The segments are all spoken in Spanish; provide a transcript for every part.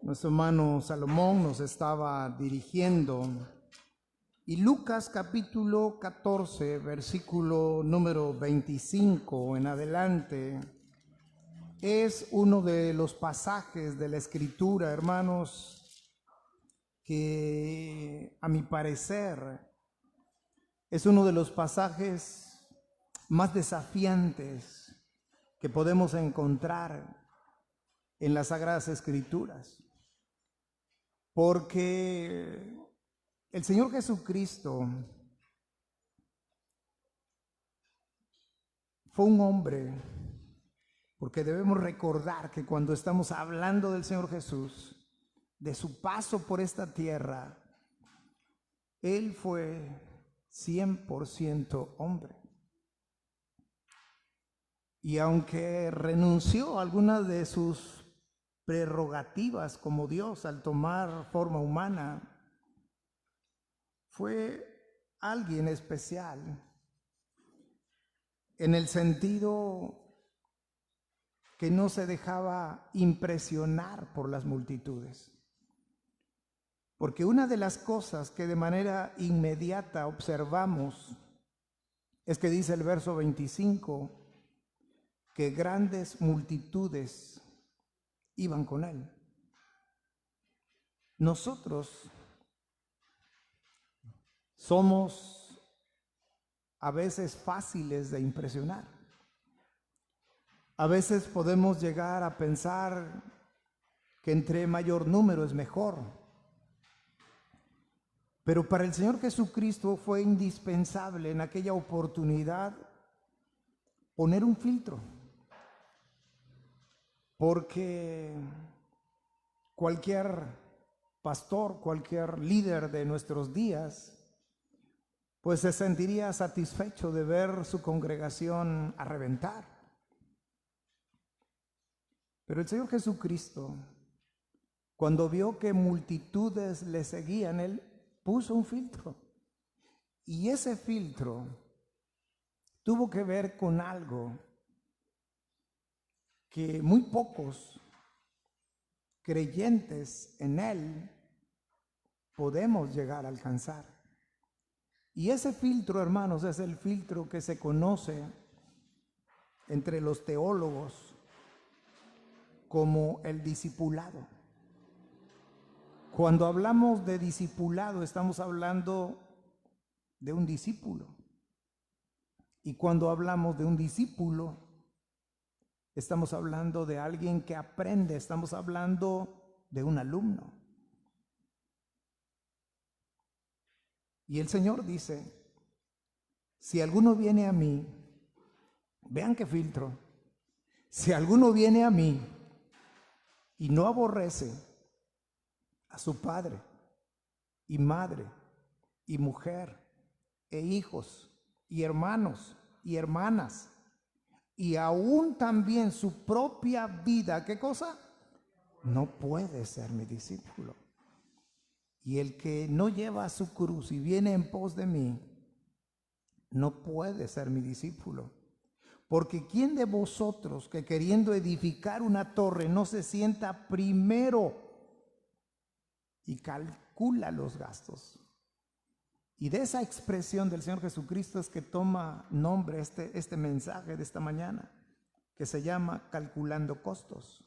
Nuestro hermano Salomón nos estaba dirigiendo. Y Lucas capítulo 14, versículo número 25 en adelante, es uno de los pasajes de la Escritura, hermanos, que a mi parecer es uno de los pasajes más desafiantes que podemos encontrar en las Sagradas Escrituras. Porque el Señor Jesucristo fue un hombre, porque debemos recordar que cuando estamos hablando del Señor Jesús, de su paso por esta tierra, Él fue 100% hombre. Y aunque renunció a algunas de sus prerrogativas como Dios al tomar forma humana, fue alguien especial en el sentido que no se dejaba impresionar por las multitudes. Porque una de las cosas que de manera inmediata observamos es que dice el verso 25 que grandes multitudes iban con él. Nosotros somos a veces fáciles de impresionar. A veces podemos llegar a pensar que entre mayor número es mejor. Pero para el Señor Jesucristo fue indispensable en aquella oportunidad poner un filtro. Porque cualquier pastor, cualquier líder de nuestros días, pues se sentiría satisfecho de ver su congregación a reventar. Pero el Señor Jesucristo, cuando vio que multitudes le seguían, Él puso un filtro. Y ese filtro tuvo que ver con algo que muy pocos creyentes en Él podemos llegar a alcanzar. Y ese filtro, hermanos, es el filtro que se conoce entre los teólogos como el discipulado. Cuando hablamos de discipulado, estamos hablando de un discípulo. Y cuando hablamos de un discípulo, estamos hablando de alguien que aprende, estamos hablando de un alumno. Y el Señor dice, si alguno viene a mí, vean qué filtro, si alguno viene a mí y no aborrece a su padre y madre y mujer e hijos y hermanos y hermanas y aún también su propia vida, ¿qué cosa? No puede ser mi discípulo. Y el que no lleva su cruz y viene en pos de mí, no puede ser mi discípulo. Porque ¿quién de vosotros que queriendo edificar una torre no se sienta primero y calcula los gastos? Y de esa expresión del Señor Jesucristo es que toma nombre este mensaje de esta mañana, que se llama calculando costos.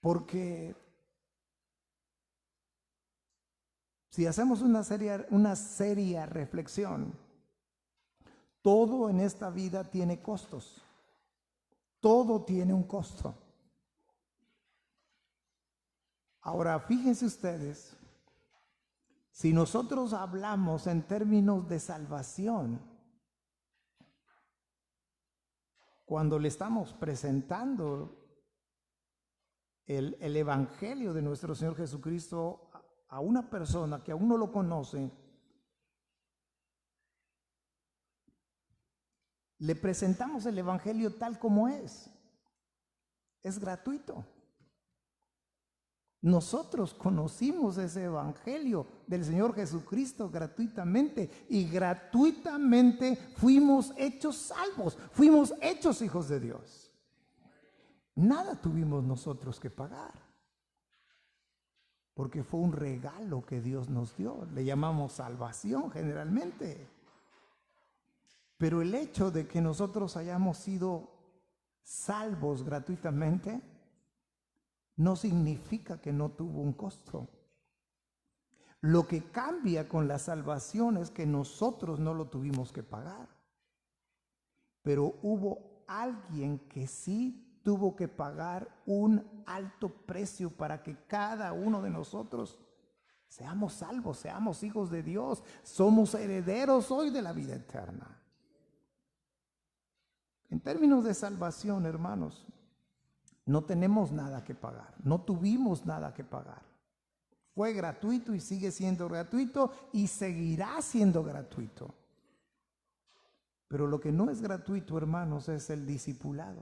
Porque si hacemos una seria reflexión, todo en esta vida tiene costos. Todo tiene un costo. Ahora, fíjense ustedes, si nosotros hablamos en términos de salvación, cuando le estamos presentando el evangelio de nuestro Señor Jesucristo a una persona que aún no lo conoce, le presentamos el evangelio tal como es gratuito. Nosotros conocimos ese evangelio del Señor Jesucristo gratuitamente y gratuitamente fuimos hechos salvos, fuimos hechos hijos de Dios. Nada tuvimos nosotros que pagar. porque fue un regalo que Dios nos dio. Le llamamos salvación generalmente. Pero el hecho de que nosotros hayamos sido salvos gratuitamente no significa que no tuvo un costo. Lo que cambia con la salvación es que nosotros no lo tuvimos que pagar. Pero hubo alguien que sí tuvo que pagar un alto precio para que cada uno de nosotros seamos salvos, seamos hijos de Dios, somos herederos hoy de la vida eterna. En términos de salvación, hermanos, no tenemos nada que pagar, no tuvimos nada que pagar. Fue gratuito y sigue siendo gratuito y seguirá siendo gratuito. Pero lo que no es gratuito, hermanos, es el discipulado.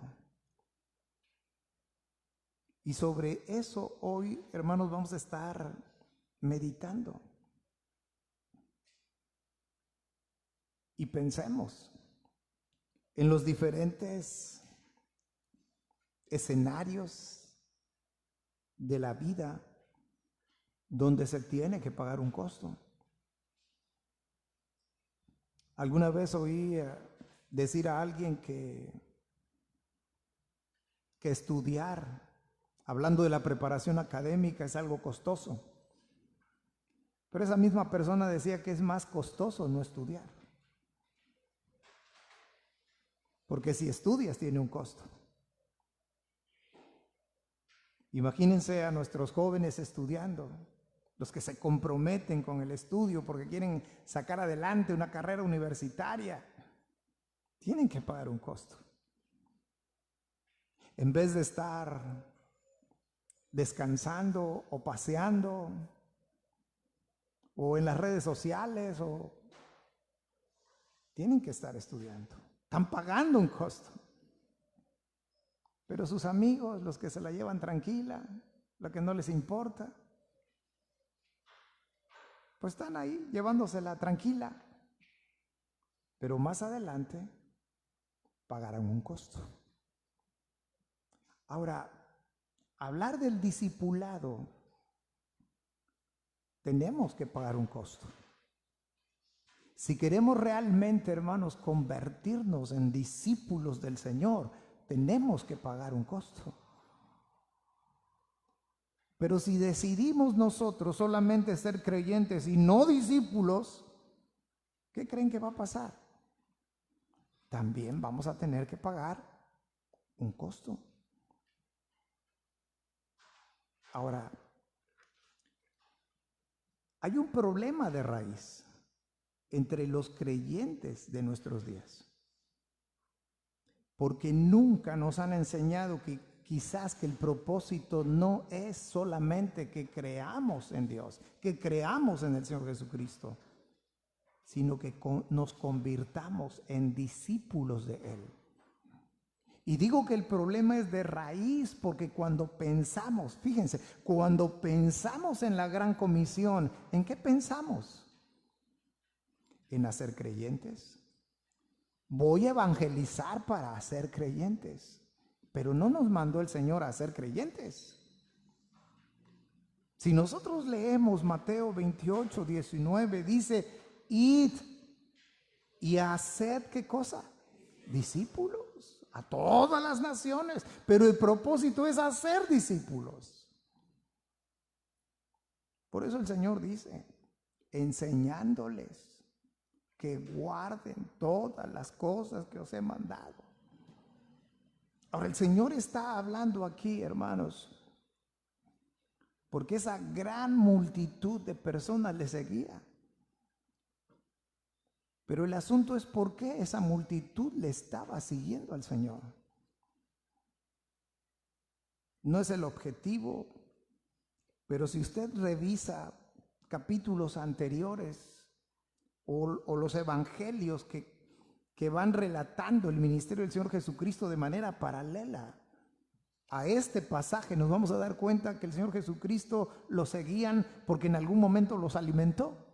Y sobre eso hoy, hermanos, vamos a estar meditando. Y pensemos en los diferentes escenarios de la vida donde se tiene que pagar un costo. Alguna vez oí decir a alguien que estudiar, hablando de la preparación académica, es algo costoso. Pero esa misma persona decía que es más costoso no estudiar. Porque si estudias tiene un costo. Imagínense a nuestros jóvenes estudiando, los que se comprometen con el estudio porque quieren sacar adelante una carrera universitaria, tienen que pagar un costo. En vez de estar descansando o paseando o en las redes sociales, tienen que estar estudiando. Están pagando un costo. Pero sus amigos, los que se la llevan tranquila, lo que no les importa, pues están ahí llevándosela tranquila. Pero más adelante pagarán un costo. Ahora, hablar del discipulado, tenemos que pagar un costo. Si queremos realmente, hermanos, convertirnos en discípulos del Señor, tenemos que pagar un costo. Pero si decidimos nosotros solamente ser creyentes y no discípulos, ¿qué creen que va a pasar? También vamos a tener que pagar un costo. Ahora, hay un problema de raíz entre los creyentes de nuestros días, porque nunca nos han enseñado que quizás que el propósito no es solamente que creamos en Dios, que creamos en el Señor Jesucristo, sino que nos convirtamos en discípulos de Él. Y digo que el problema es de raíz porque cuando pensamos, fíjense, cuando pensamos en la gran comisión, ¿en qué pensamos? En hacer creyentes. Voy a evangelizar para hacer creyentes. Pero no nos mandó el Señor a hacer creyentes. Si nosotros leemos Mateo 28, 19, dice, id y haced, ¿qué cosa? Discípulos a todas las naciones. Pero el propósito es hacer discípulos. Por eso el Señor dice, enseñándoles que guarden todas las cosas que os he mandado. Ahora, el Señor está hablando aquí, hermanos, porque esa gran multitud de personas le seguía. Pero el asunto es por qué esa multitud le estaba siguiendo al Señor. No es el objetivo, pero si usted revisa capítulos anteriores o los evangelios que van relatando el ministerio del Señor Jesucristo de manera paralela a este pasaje, nos vamos a dar cuenta que el Señor Jesucristo los seguían porque en algún momento los alimentó.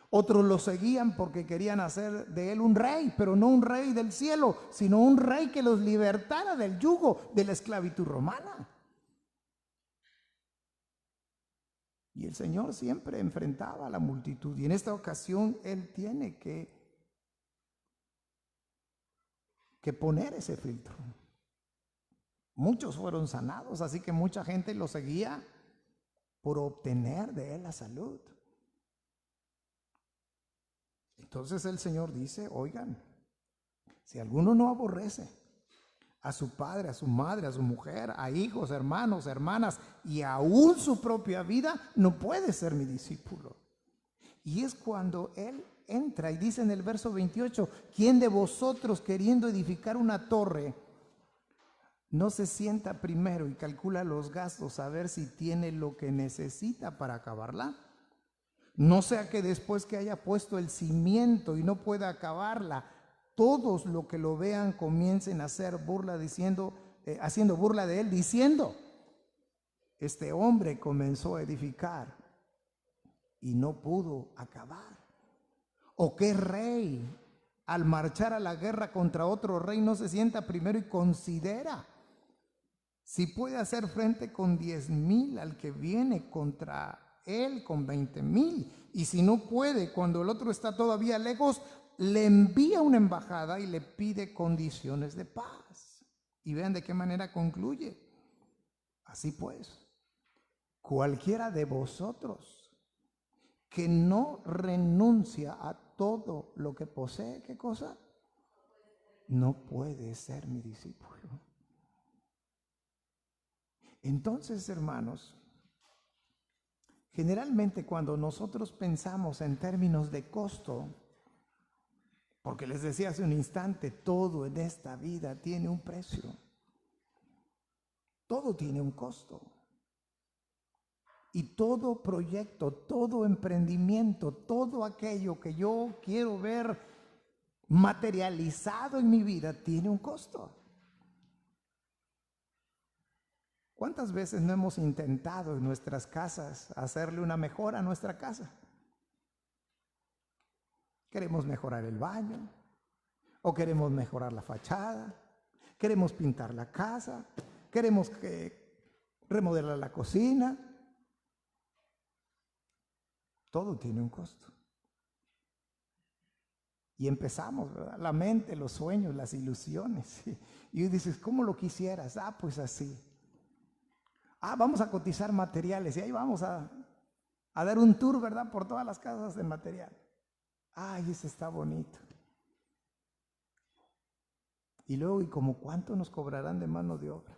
Otros los seguían porque querían hacer de Él un rey, pero no un rey del cielo, sino un rey que los libertara del yugo de la esclavitud romana. Y el Señor siempre enfrentaba a la multitud. Y en esta ocasión Él tiene que poner ese filtro. Muchos fueron sanados, así que mucha gente lo seguía por obtener de Él la salud. Entonces el Señor dice, oigan, si alguno no aborrece a su padre, a su madre, a su mujer, a hijos, hermanos, hermanas y aún su propia vida, no puede ser mi discípulo. Y es cuando Él entra y dice en el verso 28, ¿quién de vosotros queriendo edificar una torre no se sienta primero y calcula los gastos a ver si tiene lo que necesita para acabarla? No sea que después que haya puesto el cimiento y no pueda acabarla, todos los que lo vean comiencen a hacer burla haciendo burla de él, diciendo, este hombre comenzó a edificar y no pudo acabar. ¿O qué rey al marchar a la guerra contra otro rey no se sienta primero y considera si puede hacer frente con 10,000 al que viene contra él con 20,000? Y si no puede, cuando el otro está todavía lejos, le envía una embajada y le pide condiciones de paz. Y vean de qué manera concluye. Así pues, cualquiera de vosotros que no renuncia a todo lo que posee, ¿qué cosa? No puede ser mi discípulo. Entonces, hermanos, generalmente cuando nosotros pensamos en términos de costo, porque les decía hace un instante, todo en esta vida tiene un precio. Todo tiene un costo. Y todo proyecto, todo emprendimiento, todo aquello que yo quiero ver materializado en mi vida tiene un costo. ¿Cuántas veces no hemos intentado en nuestras casas hacerle una mejora a nuestra casa? Queremos mejorar el baño, o queremos mejorar la fachada, queremos pintar la casa, queremos remodelar la cocina. Todo tiene un costo. Y empezamos, ¿verdad? La mente, los sueños, las ilusiones. Y dices, ¿cómo lo quisieras? Pues así. Vamos a cotizar materiales y ahí vamos a dar un tour, ¿verdad? Por todas las casas de material. Ese está bonito. Y luego, ¿y como cuánto nos cobrarán de mano de obra?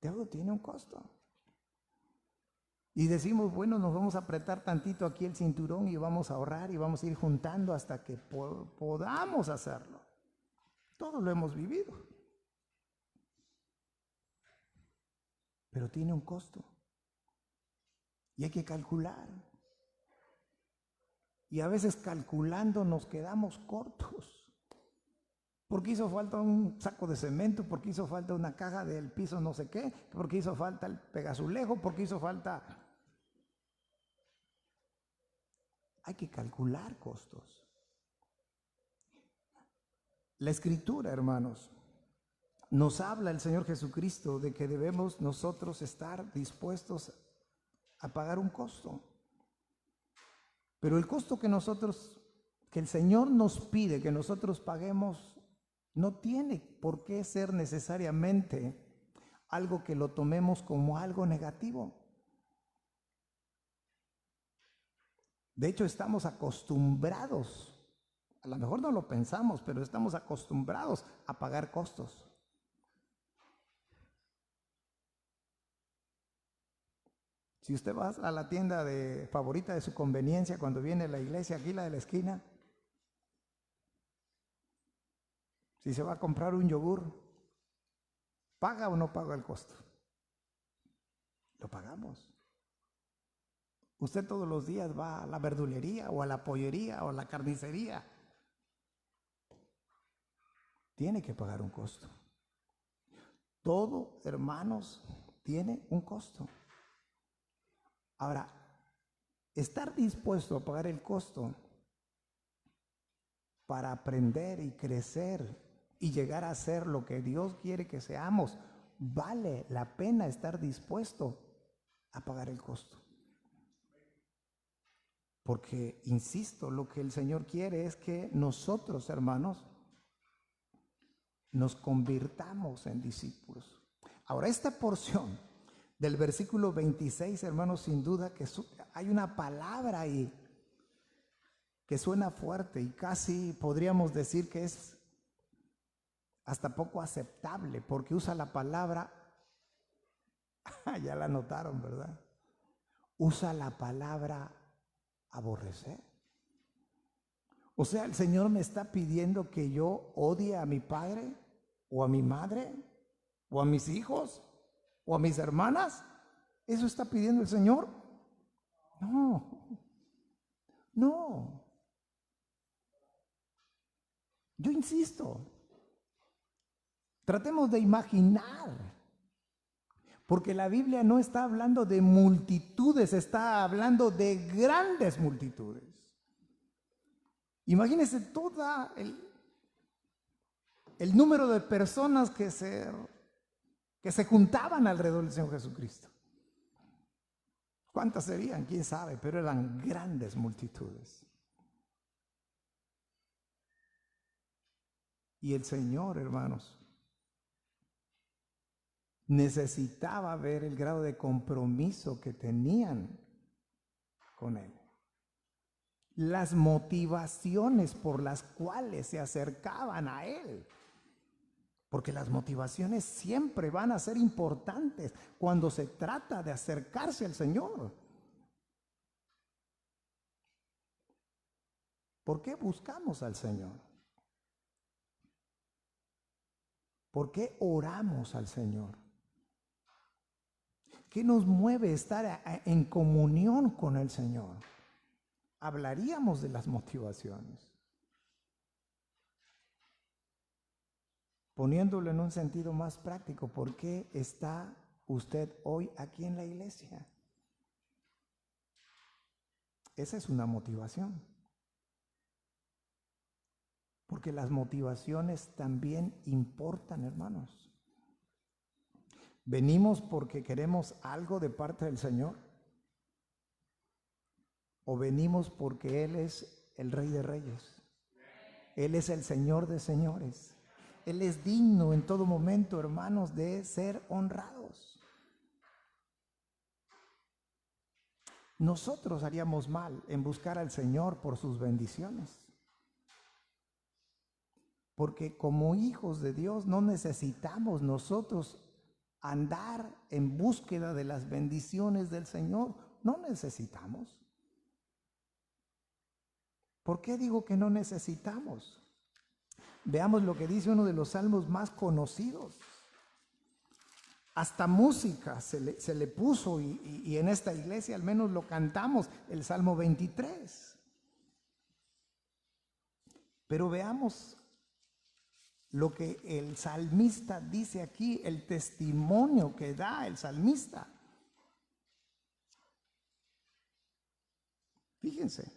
Todo tiene un costo. Y decimos, bueno, nos vamos a apretar tantito aquí el cinturón y vamos a ahorrar y vamos a ir juntando hasta que podamos hacerlo. Todo lo hemos vivido. Pero tiene un costo. Y hay que calcular. Y a veces calculando nos quedamos cortos. Porque hizo falta un saco de cemento, porque hizo falta una caja del piso no sé qué, porque hizo falta el pegazulejo, porque hizo falta... Hay que calcular costos. La Escritura, hermanos, nos habla el Señor Jesucristo de que debemos nosotros estar dispuestos a pagar un costo. Pero el costo que el Señor nos pide que nosotros paguemos, no tiene por qué ser necesariamente algo que lo tomemos como algo negativo. De hecho, estamos acostumbrados, a lo mejor no lo pensamos, pero estamos acostumbrados a pagar costos. Si usted va a la tienda favorita de su conveniencia cuando viene a la iglesia, aquí la de la esquina, si se va a comprar un yogur, ¿paga o no paga el costo? Lo pagamos. Usted todos los días va a la verdulería o a la pollería o a la carnicería. Tiene que pagar un costo. Todo, hermanos, tiene un costo. Ahora, estar dispuesto a pagar el costo para aprender y crecer y llegar a ser lo que Dios quiere que seamos, vale la pena estar dispuesto a pagar el costo. Porque, insisto, lo que el Señor quiere es que nosotros, hermanos, nos convirtamos en discípulos. Ahora, esta porción del versículo 26, hermanos, sin duda que hay una palabra ahí que suena fuerte y casi podríamos decir que es hasta poco aceptable, porque usa la palabra, ya la notaron, ¿verdad? Usa la palabra aborrecer. O sea, el Señor me está pidiendo que yo odie a mi padre o a mi madre o a mis hijos o a mis hermanas. ¿Eso está pidiendo el Señor? No, no. Yo insisto, tratemos de imaginar, porque la Biblia no está hablando de multitudes, está hablando de grandes multitudes. Imagínense todo el número de personas que se juntaban alrededor del Señor Jesucristo. ¿Cuántas serían? ¿Quién sabe? Pero eran grandes multitudes. Y el Señor, hermanos, necesitaba ver el grado de compromiso que tenían con Él. Las motivaciones por las cuales se acercaban a Él. Porque las motivaciones siempre van a ser importantes cuando se trata de acercarse al Señor. ¿Por qué buscamos al Señor? ¿Por qué oramos al Señor? ¿Qué nos mueve estar en comunión con el Señor? Hablaríamos de las motivaciones. Poniéndolo en un sentido más práctico, ¿por qué está usted hoy aquí en la iglesia? Esa es una motivación. Porque las motivaciones también importan, hermanos. ¿Venimos porque queremos algo de parte del Señor? ¿O venimos porque Él es el Rey de Reyes? Él es el Señor de señores. Él es digno en todo momento, hermanos, de ser honrados. Nosotros haríamos mal en buscar al Señor por sus bendiciones. Porque como hijos de Dios no necesitamos nosotros andar en búsqueda de las bendiciones del Señor. No necesitamos. ¿Por qué digo que no necesitamos? Veamos lo que dice uno de los salmos más conocidos. Hasta música se le puso y en esta iglesia al menos lo cantamos, el Salmo 23. Pero veamos lo que el salmista dice aquí, el testimonio que da el salmista. Fíjense,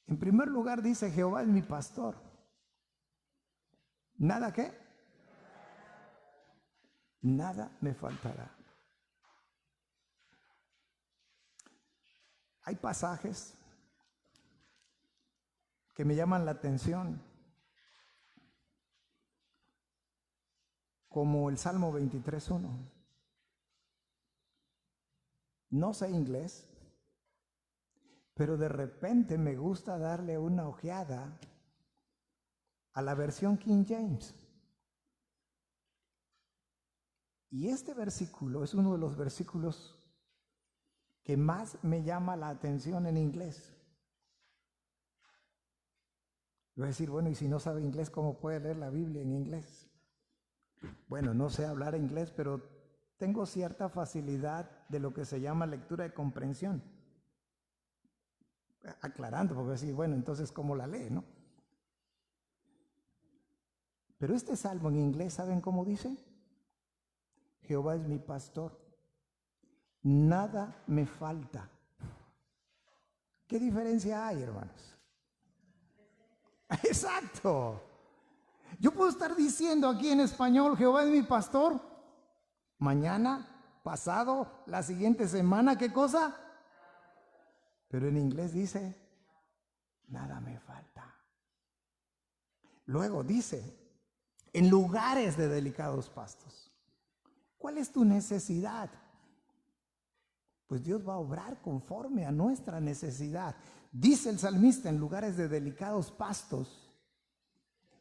en primer lugar dice: Jehová es mi pastor. ¿Nada qué? Nada me faltará. Hay pasajes que me llaman la atención, como el Salmo 23:1. No sé inglés, pero de repente me gusta darle una ojeada a la versión King James. Y este versículo es uno de los versículos que más me llama la atención en inglés. Voy a decir, bueno, y si no sabe inglés, ¿cómo puede leer la Biblia en inglés? Bueno, no sé hablar inglés, pero tengo cierta facilidad de lo que se llama lectura de comprensión. Aclarando, porque decir, bueno, entonces, ¿cómo la lee, no? Pero este salmo en inglés, ¿saben cómo dice? Jehová es mi pastor, nada me falta. ¿Qué diferencia hay, hermanos? Exacto. Yo puedo estar diciendo aquí en español, Jehová es mi pastor, Mañana, pasado, la siguiente semana, ¿qué cosa? Pero en inglés dice, nada me falta. Luego dice, en lugares de delicados pastos. ¿Cuál es tu necesidad? Pues Dios va a obrar conforme a nuestra necesidad. Dice el salmista, en lugares de delicados pastos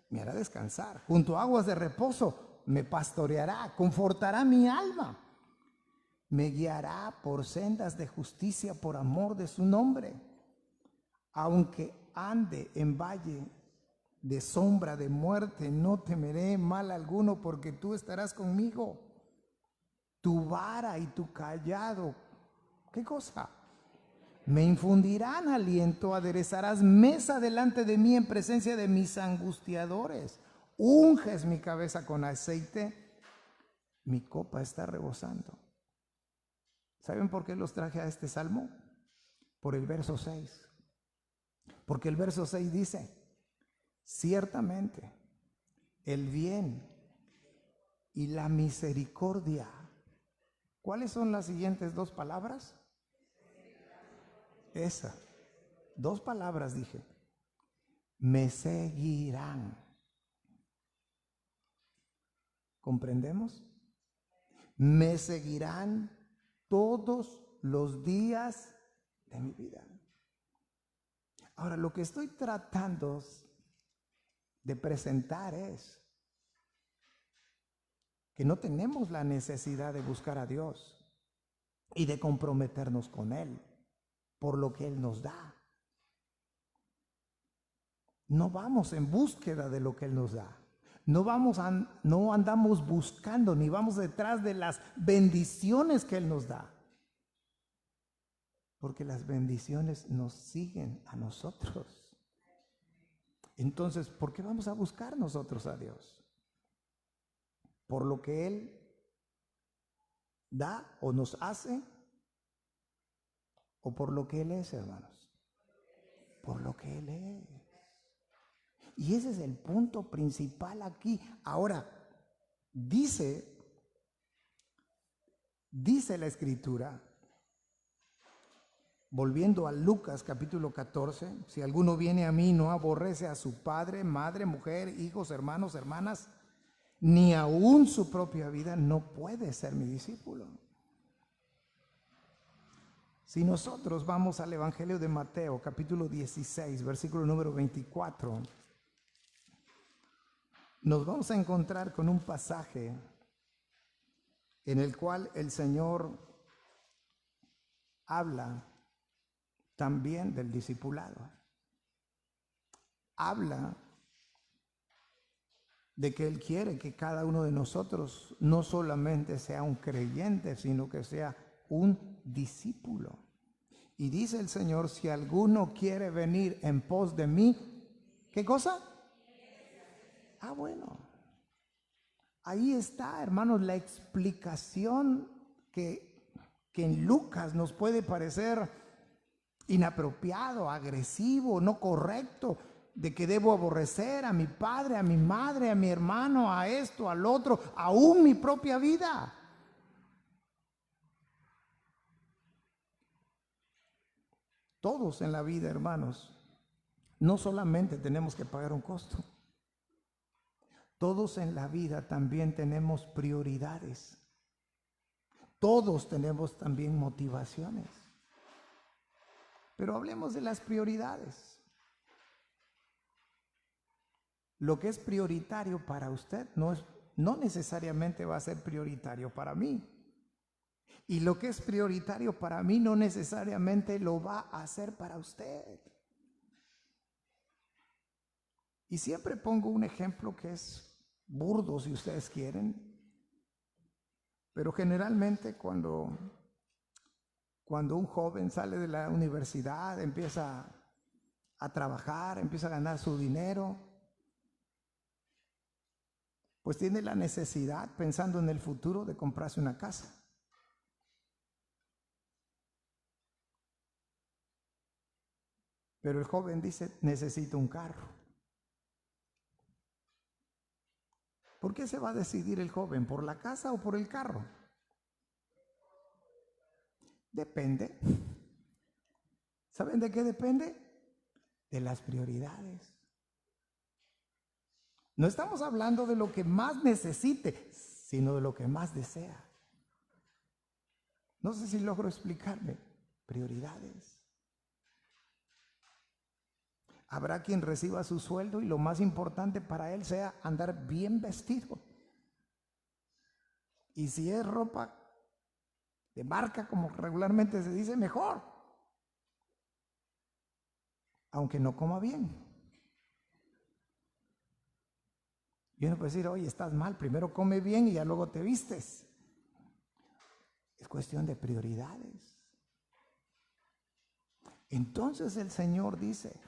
me hará descansar. Junto a aguas de reposo me pastoreará, confortará mi alma. Me guiará por sendas de justicia por amor de su nombre. Aunque ande en valle de sombra de muerte, no temeré mal alguno, porque tú estarás conmigo. Tu vara y tu cayado, ¿qué cosa? Me infundirán aliento, aderezarás mesa delante de mí en presencia de mis angustiadores. Unges mi cabeza con aceite, mi copa está rebosando. ¿Saben por qué los traje a este salmo? Por el verso 6. Porque el verso 6 dice, ciertamente el bien y la misericordia. ¿Cuáles son las siguientes dos palabras? Esa. Dos palabras dije. Me seguirán. ¿Comprendemos? Me seguirán todos los días de mi vida. Ahora, lo que estoy tratando de presentar es que no tenemos la necesidad de buscar a Dios y de comprometernos con Él por lo que Él nos da. No vamos en búsqueda de lo que Él nos da. No andamos buscando ni vamos detrás de las bendiciones que Él nos da. Porque las bendiciones nos siguen a nosotros. Entonces, ¿por qué vamos a buscar nosotros a Dios? ¿Por lo que Él da o nos hace? ¿O por lo que Él es, hermanos? Por lo que Él es. Y ese es el punto principal aquí. Ahora, dice la Escritura, volviendo a Lucas capítulo 14, si alguno viene a mí y no aborrece a su padre, madre, mujer, hijos, hermanos, hermanas, ni aún su propia vida, no puede ser mi discípulo. Si nosotros vamos al Evangelio de Mateo capítulo 16, versículo número 24, nos vamos a encontrar con un pasaje en el cual el Señor habla también del discipulado. Habla de que Él quiere que cada uno de nosotros no solamente sea un creyente, sino que sea un discípulo. Y dice el Señor, si alguno quiere venir en pos de mí, ¿qué cosa? Bueno, ahí está, hermanos, la explicación que en Lucas nos puede parecer inapropiado, agresivo, no correcto, de que debo aborrecer a mi padre, a mi madre, a mi hermano, a esto, al otro, aún mi propia vida. Todos en la vida, hermanos, no solamente tenemos que pagar un costo. Todos en la vida también tenemos prioridades. Todos tenemos también motivaciones. Pero hablemos de las prioridades. Lo que es prioritario para usted no necesariamente va a ser prioritario para mí. Y lo que es prioritario para mí no necesariamente lo va a hacer para usted. Y siempre pongo un ejemplo que es burdo, si ustedes quieren, pero generalmente cuando un joven sale de la universidad, empieza a trabajar, empieza a ganar su dinero, pues tiene la necesidad, pensando en el futuro, de comprarse una casa. Pero el joven dice, necesito un carro. ¿Por qué se va a decidir el joven? ¿Por la casa o por el carro? Depende. ¿Saben de qué depende? De las prioridades. No estamos hablando de lo que más necesite, sino de lo que más desea. No sé si logro explicarme. Prioridades. Habrá quien reciba su sueldo y lo más importante para él sea andar bien vestido. Y si es ropa de marca, como regularmente se dice, mejor. Aunque no coma bien. Y uno puede decir, oye, estás mal, primero come bien y ya luego te vistes. Es cuestión de prioridades. Entonces el Señor dice,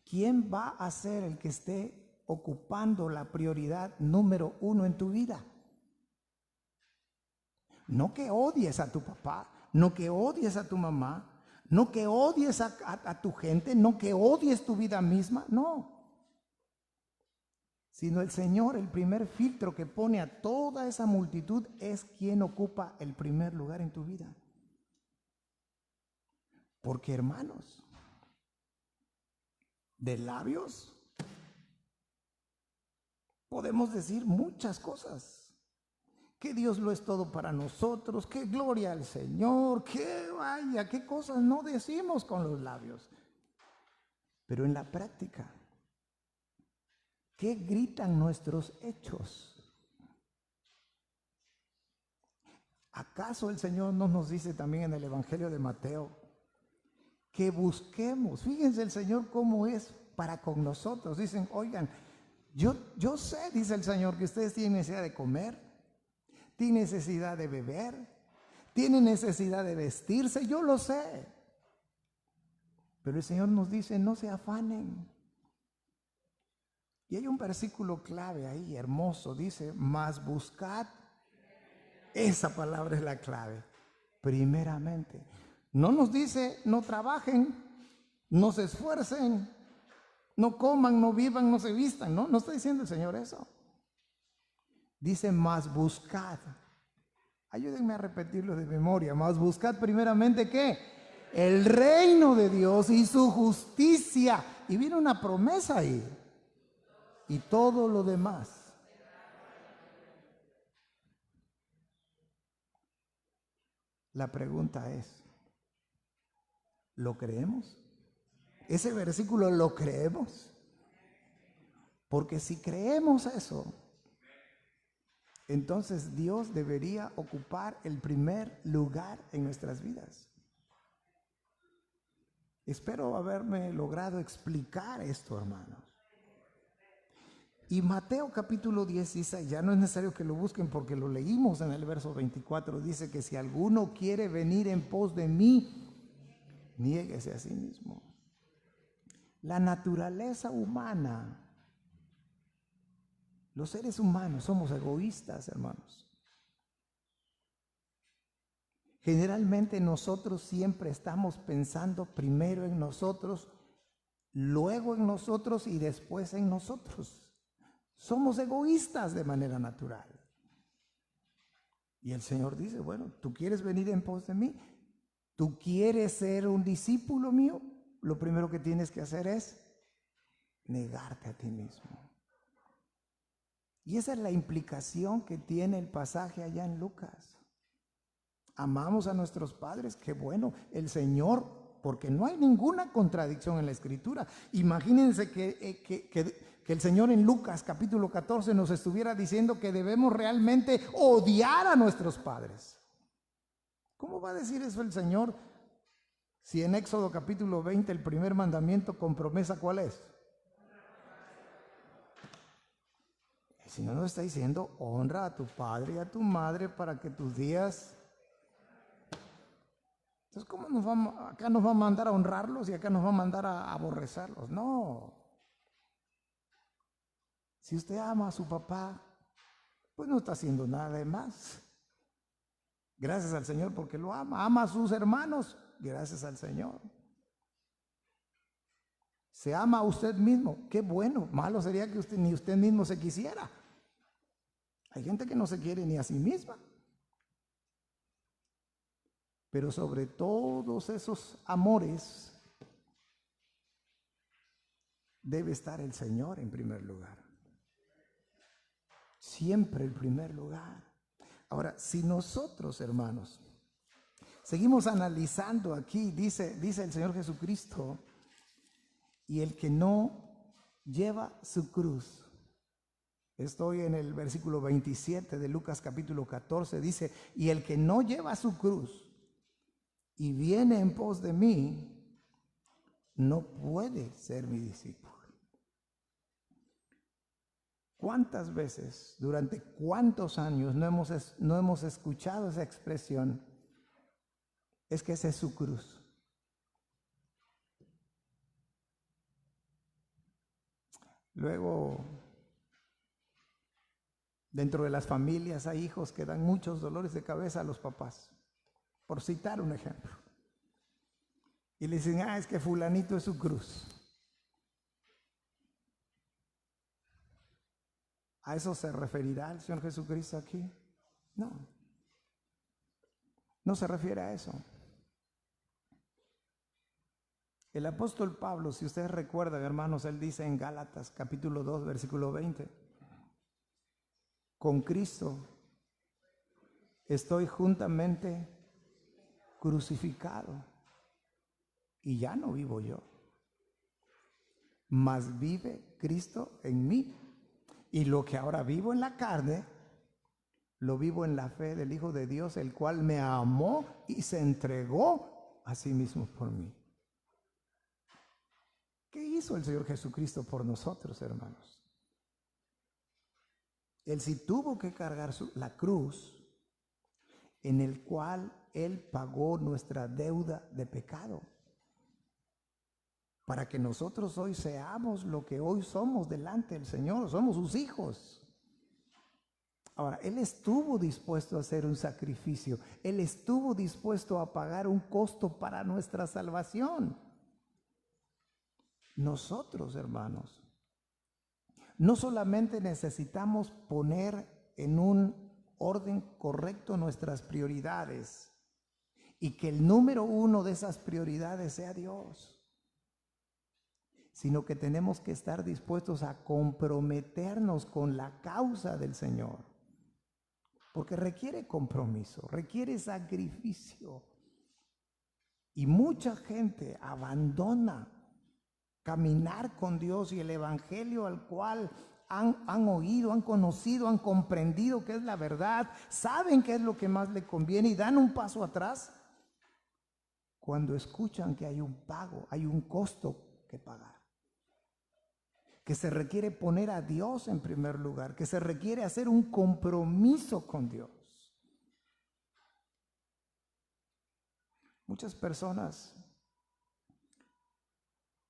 ¿quién va a ser el que esté ocupando la prioridad número 1 en tu vida? No que odies a tu papá, no que odies a tu mamá, no que odies a tu gente, no que odies tu vida misma, no. Sino el Señor, el primer filtro que pone a toda esa multitud es quien ocupa el primer lugar en tu vida. Porque, hermanos, de labios podemos decir muchas cosas. Que Dios lo es todo para nosotros, que gloria al Señor, que vaya, qué cosas no decimos con los labios. Pero en la práctica, ¿qué gritan nuestros hechos? ¿Acaso el Señor no nos dice también en el Evangelio de Mateo que busquemos? Fíjense el Señor cómo es para con nosotros. Dicen, oigan, yo sé, dice el Señor, que ustedes tienen necesidad de comer, tienen necesidad de beber, tienen necesidad de vestirse, yo lo sé. Pero el Señor nos dice, no se afanen. Y hay un versículo clave ahí, hermoso, dice, mas buscad, esa palabra es la clave, primeramente. No nos dice, no trabajen, no se esfuercen, no coman, no vivan, no se vistan, no está diciendo el Señor eso. Dice, mas buscad. Ayúdenme a repetirlo de memoria. Mas buscad primeramente, ¿qué? El reino de Dios y su justicia. Y viene una promesa ahí. Y todo lo demás. La pregunta es, ¿lo creemos? ¿Ese versículo lo creemos? Porque si creemos eso, entonces Dios debería ocupar el primer lugar en nuestras vidas. Espero haberme logrado explicar esto, hermanos. Y Mateo capítulo 16, ya no es necesario que lo busquen porque lo leímos en el verso 24, dice que si alguno quiere venir en pos de mí, niéguese a sí mismo. La naturaleza humana, los seres humanos somos egoístas, hermanos. Generalmente nosotros siempre estamos pensando primero en nosotros, luego en nosotros y después en nosotros. Somos egoístas de manera natural. Y el Señor dice, bueno, ¿tú quieres venir en pos de mí? ¿Tú quieres ser un discípulo mío? Lo primero que tienes que hacer es negarte a ti mismo. Y esa es la implicación que tiene el pasaje allá en Lucas. Amamos a nuestros padres, qué bueno, el Señor, porque no hay ninguna contradicción en la Escritura. Imagínense que el Señor en Lucas capítulo 14 nos estuviera diciendo que debemos realmente odiar a nuestros padres. ¿Cómo va a decir eso el Señor si en Éxodo capítulo 20 el primer mandamiento con promesa ¿cuál es? El Señor nos está diciendo, honra a tu padre y a tu madre para que tus días... Entonces, ¿cómo acá nos va a mandar a honrarlos y acá nos va a mandar a aborrecerlos? No. Si usted ama a su papá, pues no está haciendo nada de más. Gracias al Señor porque lo ama. Ama a sus hermanos, gracias al Señor. Se ama a usted mismo, qué bueno. Malo sería que ni usted mismo se quisiera. Hay gente que no se quiere ni a sí misma. Pero sobre todos esos amores debe estar el Señor en primer lugar. Siempre el primer lugar. Ahora, si nosotros, hermanos, seguimos analizando aquí, dice el Señor Jesucristo, y el que no lleva su cruz. Estoy en el versículo 27 de Lucas capítulo 14, dice, y el que no lleva su cruz y viene en pos de mí, no puede ser mi discípulo. ¿Cuántas veces, durante cuántos años no hemos escuchado esa expresión? Es que esa es su cruz. Luego, dentro de las familias hay hijos que dan muchos dolores de cabeza a los papás, por citar un ejemplo. Y le dicen, es que fulanito es su cruz. ¿A eso se referirá el Señor Jesucristo aquí? No. No se refiere a eso. El apóstol Pablo, si ustedes recuerdan, hermanos, él dice en Gálatas capítulo 2, versículo 20, con Cristo estoy juntamente crucificado y ya no vivo yo, mas vive Cristo en mí. Y lo que ahora vivo en la carne, lo vivo en la fe del Hijo de Dios, el cual me amó y se entregó a sí mismo por mí. ¿Qué hizo el Señor Jesucristo por nosotros, hermanos? Él sí tuvo que cargar la cruz en el cual Él pagó nuestra deuda de pecado, para que nosotros hoy seamos lo que hoy somos delante del Señor, somos sus hijos. Ahora, Él estuvo dispuesto a hacer un sacrificio, Él estuvo dispuesto a pagar un costo para nuestra salvación. Nosotros, hermanos, no solamente necesitamos poner en un orden correcto nuestras prioridades y que el número uno de esas prioridades sea Dios, sino que tenemos que estar dispuestos a comprometernos con la causa del Señor, porque requiere compromiso, requiere sacrificio. Y mucha gente abandona caminar con Dios y el evangelio al cual han oído, han conocido, han comprendido que es la verdad, saben qué es lo que más le conviene y dan un paso atrás cuando escuchan que hay un pago, hay un costo que pagar, que se requiere poner a Dios en primer lugar, que se requiere hacer un compromiso con Dios. Muchas personas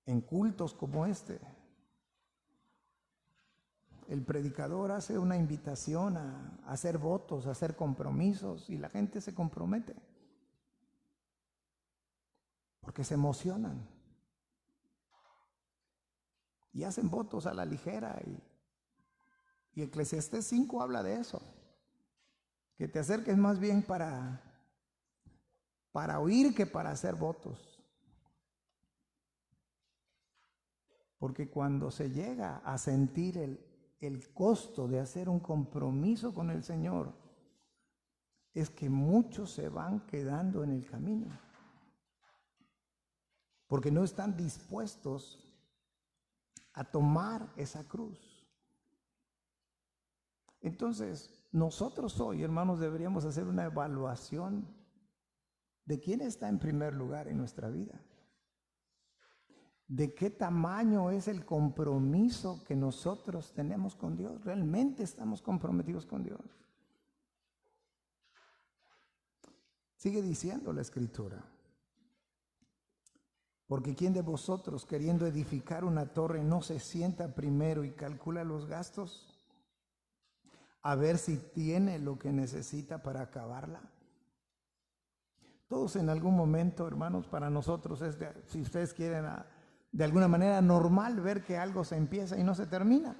en cultos como este, el predicador hace una invitación a hacer votos, a hacer compromisos, y la gente se compromete porque se emocionan y hacen votos a la ligera. Y Eclesiastés 5 habla de eso, que te acerques más bien para oír que para hacer votos. Porque cuando se llega a sentir el costo de hacer un compromiso con el Señor, es que muchos se van quedando en el camino, porque no están dispuestos a tomar esa cruz. Entonces, nosotros hoy, hermanos, deberíamos hacer una evaluación de quién está en primer lugar en nuestra vida. ¿De qué tamaño es el compromiso que nosotros tenemos con Dios? ¿Realmente estamos comprometidos con Dios? Sigue diciendo la Escritura. Porque ¿quién de vosotros, queriendo edificar una torre, no se sienta primero y calcula los gastos, a ver si tiene lo que necesita para acabarla? Todos en algún momento, hermanos, para nosotros es, si ustedes quieren, de alguna manera normal ver que algo se empieza y no se termina.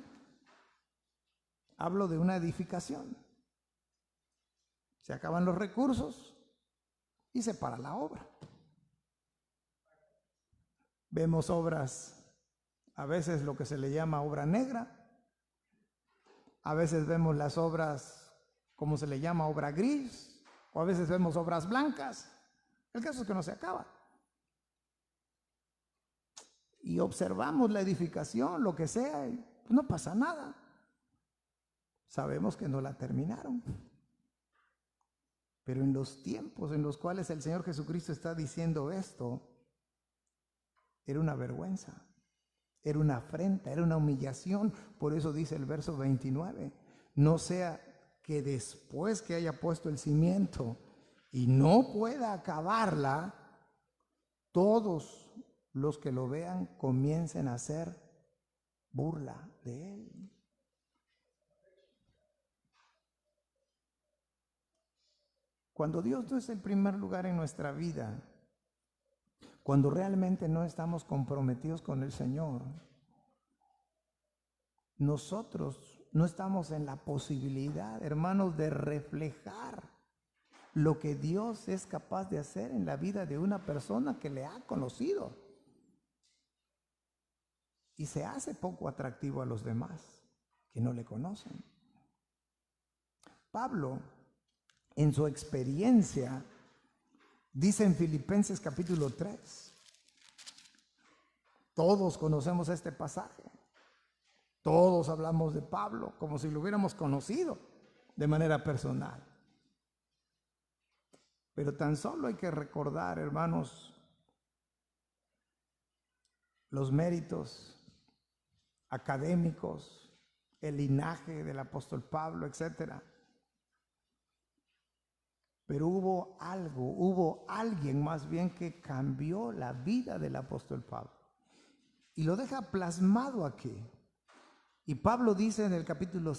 Hablo de una edificación. Se acaban los recursos y se para la obra. Vemos obras, a veces lo que se le llama obra negra, a veces vemos las obras como se le llama obra gris, o a veces vemos obras blancas. El caso es que no se acaba. Y observamos la edificación, lo que sea, y pues no pasa nada. Sabemos que no la terminaron. Pero en los tiempos en los cuales el Señor Jesucristo está diciendo esto, era una vergüenza, era una afrenta, era una humillación. Por eso dice el verso 29, no sea que después que haya puesto el cimiento y no pueda acabarla, todos los que lo vean comiencen a hacer burla de él. Cuando Dios no es el primer lugar en nuestra vida, cuando realmente no estamos comprometidos con el Señor, nosotros no estamos en la posibilidad, hermanos, de reflejar lo que Dios es capaz de hacer en la vida de una persona que le ha conocido. Y se hace poco atractivo a los demás que no le conocen. Pablo, en su experiencia, dice en Filipenses capítulo 3, todos conocemos este pasaje, todos hablamos de Pablo como si lo hubiéramos conocido de manera personal. Pero tan solo hay que recordar, hermanos, los méritos académicos, el linaje del apóstol Pablo, etcétera. Pero hubo alguien más bien que cambió la vida del apóstol Pablo. Y lo deja plasmado aquí. Y Pablo dice en el capítulo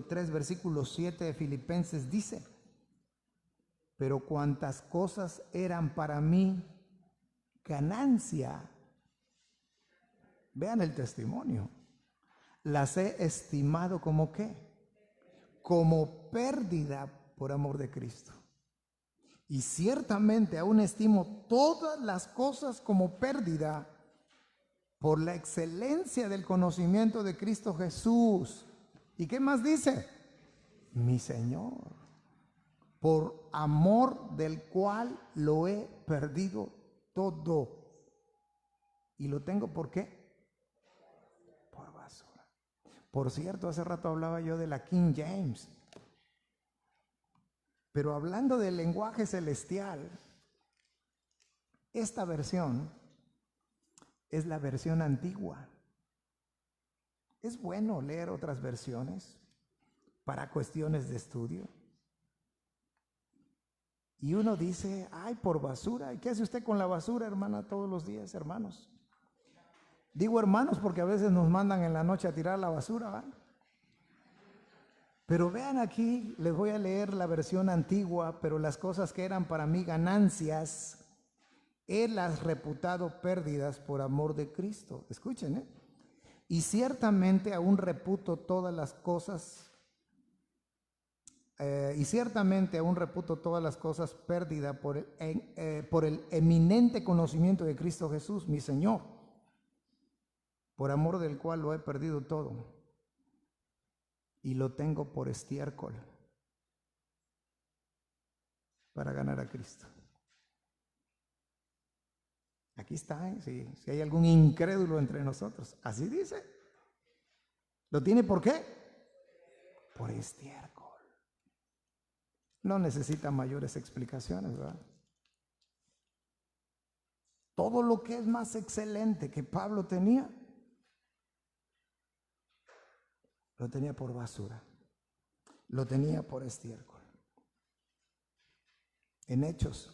3, versículo 7 de Filipenses, dice: pero cuantas cosas eran para mí ganancia, vean el testimonio, las he estimado como ¿qué? Como pérdida por amor de Cristo. Y ciertamente aún estimo todas las cosas como pérdida por la excelencia del conocimiento de Cristo Jesús. ¿Y qué más dice? Mi Señor, por amor del cual lo he perdido todo. ¿Y lo tengo por qué? Por basura. Por cierto, hace rato hablaba yo de la King James. Pero hablando del lenguaje celestial, esta versión es la versión antigua. Es bueno leer otras versiones para cuestiones de estudio. Y uno dice, ay, por basura. ¿Y qué hace usted con la basura, hermana, todos los días, hermanos? Digo hermanos porque a veces nos mandan en la noche a tirar la basura, ¿va? Pero vean aquí, les voy a leer la versión antigua, pero las cosas que eran para mí ganancias, él las reputado pérdidas por amor de Cristo. Escuchen, y ciertamente aún reputo todas las cosas, pérdida por el eminente conocimiento de Cristo Jesús, mi Señor, por amor del cual lo he perdido todo y lo tengo por estiércol para ganar a Cristo. Aquí está, si hay algún incrédulo entre nosotros, así dice. ¿Lo tiene por qué? Por estiércol. No necesita mayores explicaciones, ¿verdad? Todo lo que es más excelente que Pablo tenía, lo tenía por basura, lo tenía por estiércol. En Hechos,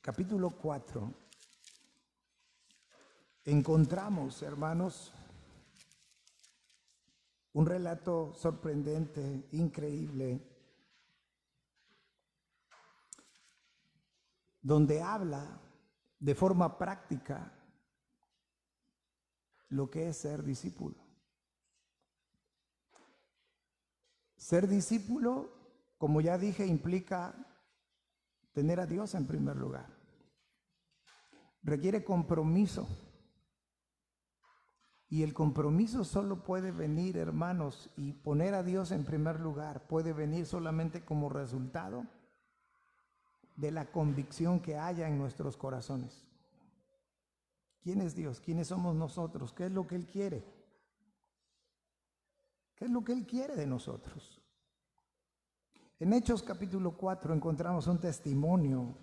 capítulo 4, encontramos, hermanos, un relato sorprendente, increíble, donde habla de forma práctica lo que es ser discípulo. Ser discípulo, como ya dije, implica tener a Dios en primer lugar. Requiere compromiso. Y el compromiso solo puede venir, hermanos, y poner a Dios en primer lugar, puede venir solamente como resultado de la convicción que haya en nuestros corazones. ¿Quién es Dios? ¿Quiénes somos nosotros? ¿Qué es lo que Él quiere? ¿Qué es lo que Él quiere de nosotros? En Hechos capítulo 4 encontramos un testimonio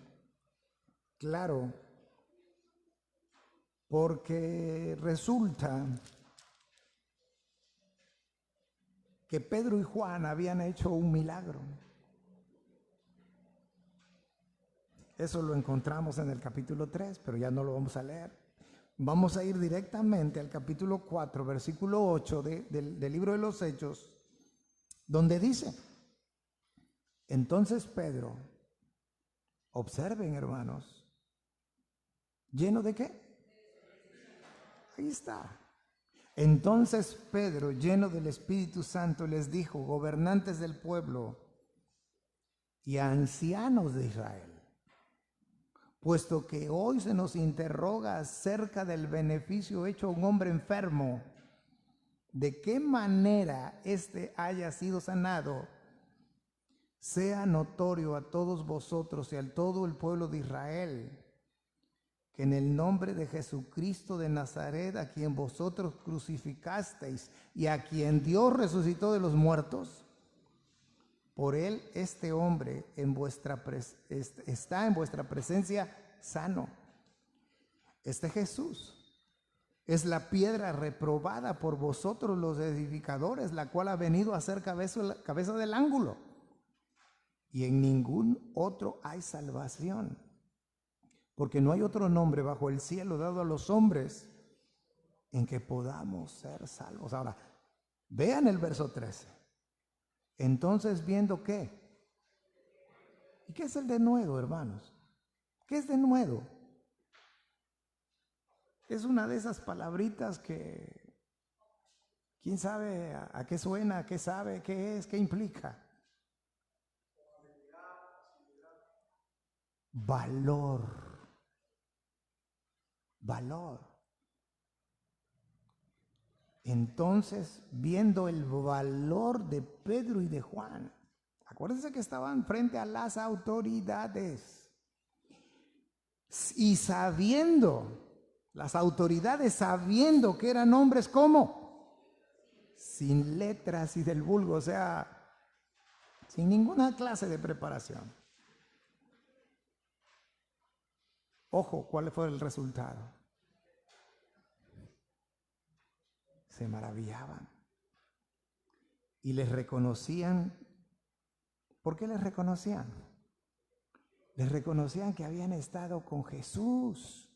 claro, porque resulta que Pedro y Juan habían hecho un milagro. Eso lo encontramos en el capítulo 3, pero ya no lo vamos a leer. Vamos a ir directamente al capítulo 4, versículo 8 del libro de los Hechos, donde dice: entonces Pedro, observen, hermanos, ¿lleno de qué? Ahí está. Entonces Pedro, lleno del Espíritu Santo, les dijo: gobernantes del pueblo y ancianos de Israel, puesto que hoy se nos interroga acerca del beneficio hecho a un hombre enfermo, de qué manera éste haya sido sanado, sea notorio a todos vosotros y a todo el pueblo de Israel, que en el nombre de Jesucristo de Nazaret, a quien vosotros crucificasteis y a quien Dios resucitó de los muertos, por él este hombre está en vuestra presencia sano. Este Jesús es la piedra reprobada por vosotros los edificadores, la cual ha venido a ser cabeza del ángulo. Y en ningún otro hay salvación, porque no hay otro nombre bajo el cielo dado a los hombres en que podamos ser salvos. Ahora, vean el verso 13. Entonces, viendo qué. ¿Y qué es el denuedo, hermanos? ¿Qué es denuedo? Es una de esas palabritas que quién sabe a qué suena, a qué sabe, qué es, qué implica. Valor. Valor. Entonces, viendo el valor de Pedro y de Juan, acuérdense que estaban frente a las autoridades, y las autoridades sabiendo que eran hombres como sin letras y del vulgo, o sea, sin ninguna clase de preparación. Ojo, ¿cuál fue el resultado? Se maravillaban y les reconocían. ¿Por qué les reconocían? Les reconocían que habían estado con Jesús,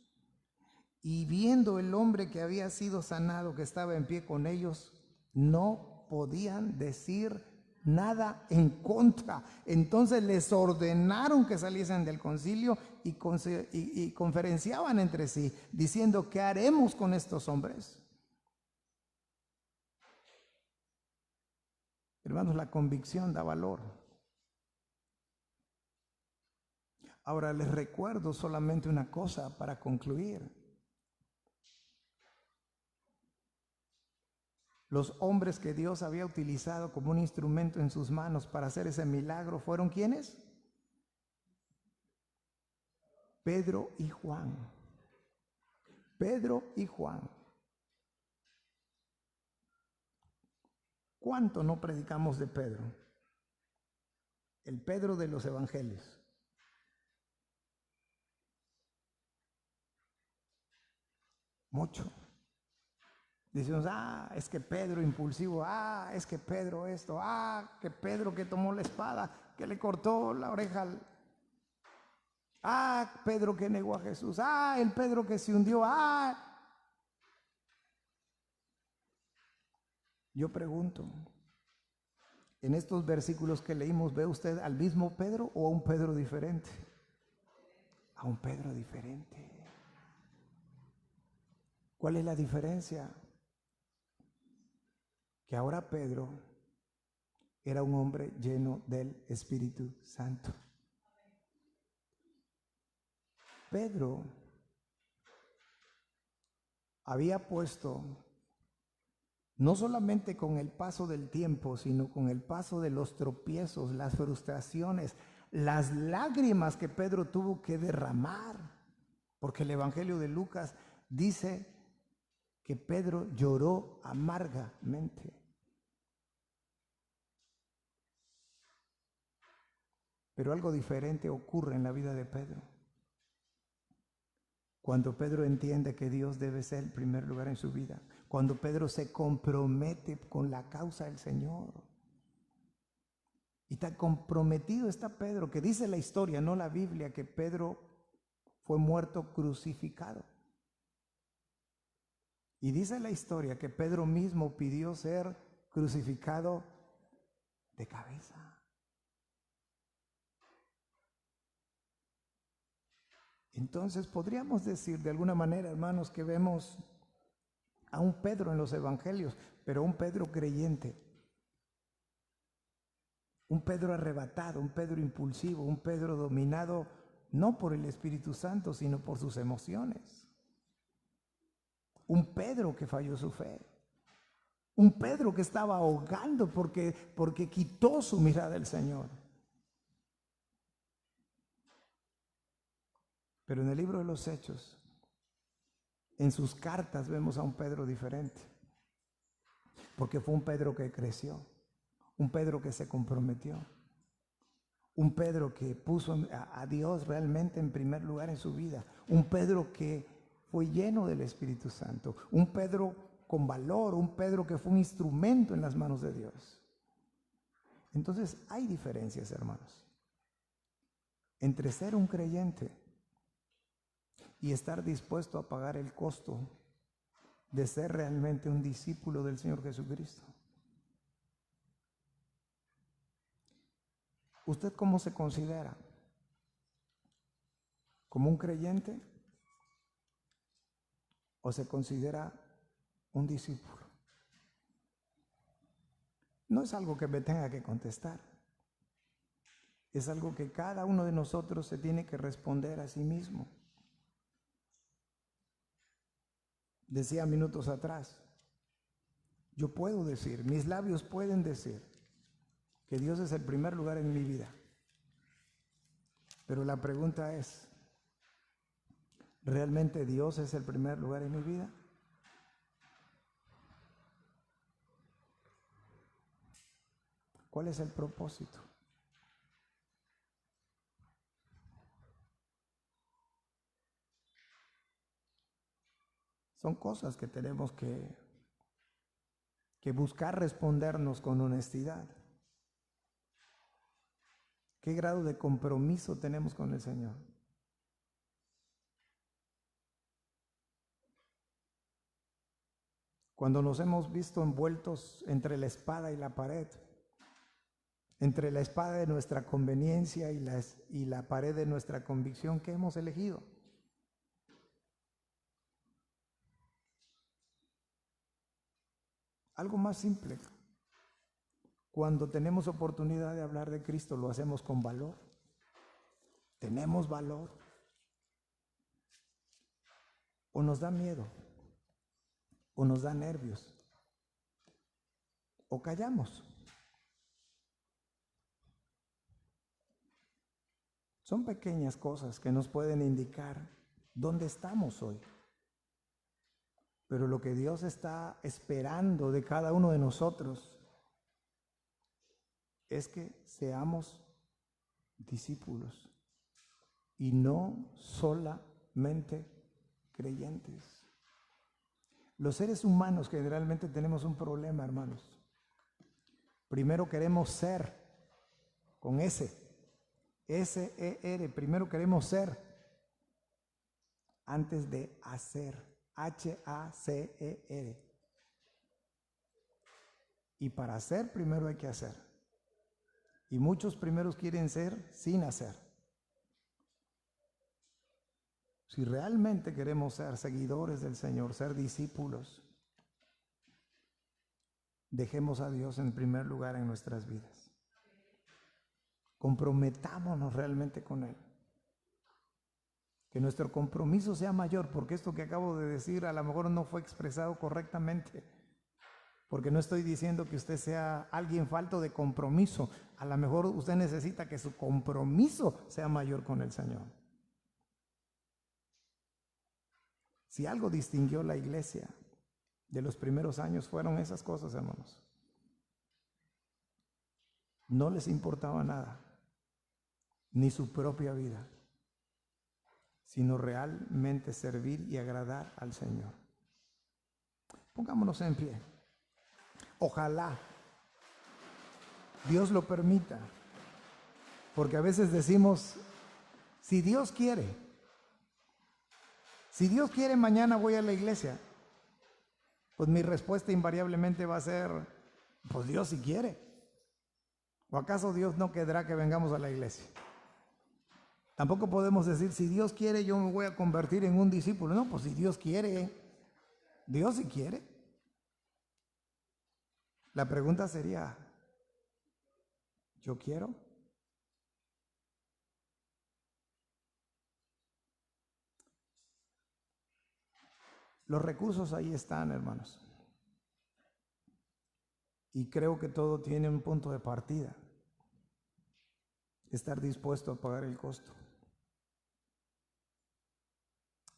y viendo el hombre que había sido sanado, que estaba en pie con ellos, no podían decir nada en contra. Entonces les ordenaron que saliesen del concilio y conferenciaban entre sí, diciendo: ¿qué haremos con estos hombres? Hermanos, la convicción da valor. Ahora les recuerdo solamente una cosa para concluir. Los hombres que Dios había utilizado como un instrumento en sus manos para hacer ese milagro, ¿fueron quiénes? Pedro y Juan. Pedro y Juan. ¿Cuánto no predicamos de Pedro? El Pedro de los evangelios. Mucho. Decimos: es que Pedro impulsivo, es que Pedro esto, que Pedro que tomó la espada, que le cortó la oreja Pedro que negó a Jesús, el Pedro que se hundió, Yo pregunto, en estos versículos que leímos, ¿ve usted al mismo Pedro o a un Pedro diferente? A un Pedro diferente. ¿Cuál es la diferencia? Que ahora Pedro era un hombre lleno del Espíritu Santo. Pedro había puesto, no solamente con el paso del tiempo, sino con el paso de los tropiezos, las frustraciones, las lágrimas que Pedro tuvo que derramar, porque el Evangelio de Lucas dice que Pedro lloró amargamente. Pero algo diferente ocurre en la vida de Pedro. Cuando Pedro entiende que Dios debe ser el primer lugar en su vida, cuando Pedro se compromete con la causa del Señor. Y tan comprometido está Pedro, que dice la historia, no la Biblia, que Pedro fue muerto crucificado. Y dice la historia que Pedro mismo pidió ser crucificado de cabeza. Entonces podríamos decir de alguna manera, hermanos, que vemos a un Pedro en los evangelios, pero un Pedro creyente, un Pedro arrebatado, un Pedro impulsivo, un Pedro dominado no por el Espíritu Santo, sino por sus emociones. Un Pedro que falló su fe. Un Pedro que estaba ahogando porque quitó su mirada del Señor. Pero en el libro de los Hechos, en sus cartas vemos a un Pedro diferente. Porque fue un Pedro que creció, un Pedro que se comprometió, un Pedro que puso a Dios realmente en primer lugar en su vida, un Pedro que fue lleno del Espíritu Santo, un Pedro con valor, un Pedro que fue un instrumento en las manos de Dios. Entonces hay diferencias, hermanos, entre ser un creyente y estar dispuesto a pagar el costo de ser realmente un discípulo del Señor Jesucristo. ¿Usted cómo se considera? ¿Como un creyente o se considera un discípulo? No es algo que me tenga que contestar. Es algo que cada uno de nosotros se tiene que responder a sí mismo. Decía minutos atrás, yo puedo decir, mis labios pueden decir que Dios es el primer lugar en mi vida. Pero la pregunta es, ¿realmente Dios es el primer lugar en mi vida? ¿Cuál es el propósito? Son cosas que tenemos que buscar respondernos con honestidad. ¿Qué grado de compromiso tenemos con el Señor? Cuando nos hemos visto envueltos entre la espada y la pared, entre la espada de nuestra conveniencia y la pared de nuestra convicción, ¿qué hemos elegido? Algo más simple. Cuando tenemos oportunidad de hablar de Cristo, lo hacemos con valor. ¿Tenemos valor? ¿O nos da miedo? ¿O nos da nervios? ¿O callamos? Son pequeñas cosas que nos pueden indicar dónde estamos hoy. Pero lo que Dios está esperando de cada uno de nosotros es que seamos discípulos y no solamente creyentes. Los seres humanos generalmente tenemos un problema, hermanos. Primero queremos ser, con S-E-R, primero queremos ser antes de hacer, H-A-C-E-R. Y para hacer primero hay que hacer. Y muchos primeros quieren ser sin hacer. Si realmente queremos ser seguidores del Señor, ser discípulos, dejemos a Dios en primer lugar en nuestras vidas. Comprometámonos realmente con Él. Que nuestro compromiso sea mayor, porque esto que acabo de decir a lo mejor no fue expresado correctamente, porque no estoy diciendo que usted sea alguien falto de compromiso. A lo mejor usted necesita que su compromiso sea mayor con el Señor. Si algo distinguió la iglesia de los primeros años fueron esas cosas, hermanos. No les importaba nada, ni su propia vida, sino realmente servir y agradar al Señor. Pongámonos en pie. Ojalá Dios lo permita, porque a veces decimos, si Dios quiere mañana voy a la iglesia. Pues mi respuesta invariablemente va a ser, pues Dios si quiere. ¿O acaso Dios no querrá que vengamos a la iglesia? Tampoco podemos decir, si Dios quiere yo me voy a convertir en un discípulo. No, pues si Dios quiere, Dios si quiere. La pregunta sería, ¿yo quiero? Los recursos ahí están, hermanos. Y creo que todo tiene un punto de partida. Estar dispuesto a pagar el costo.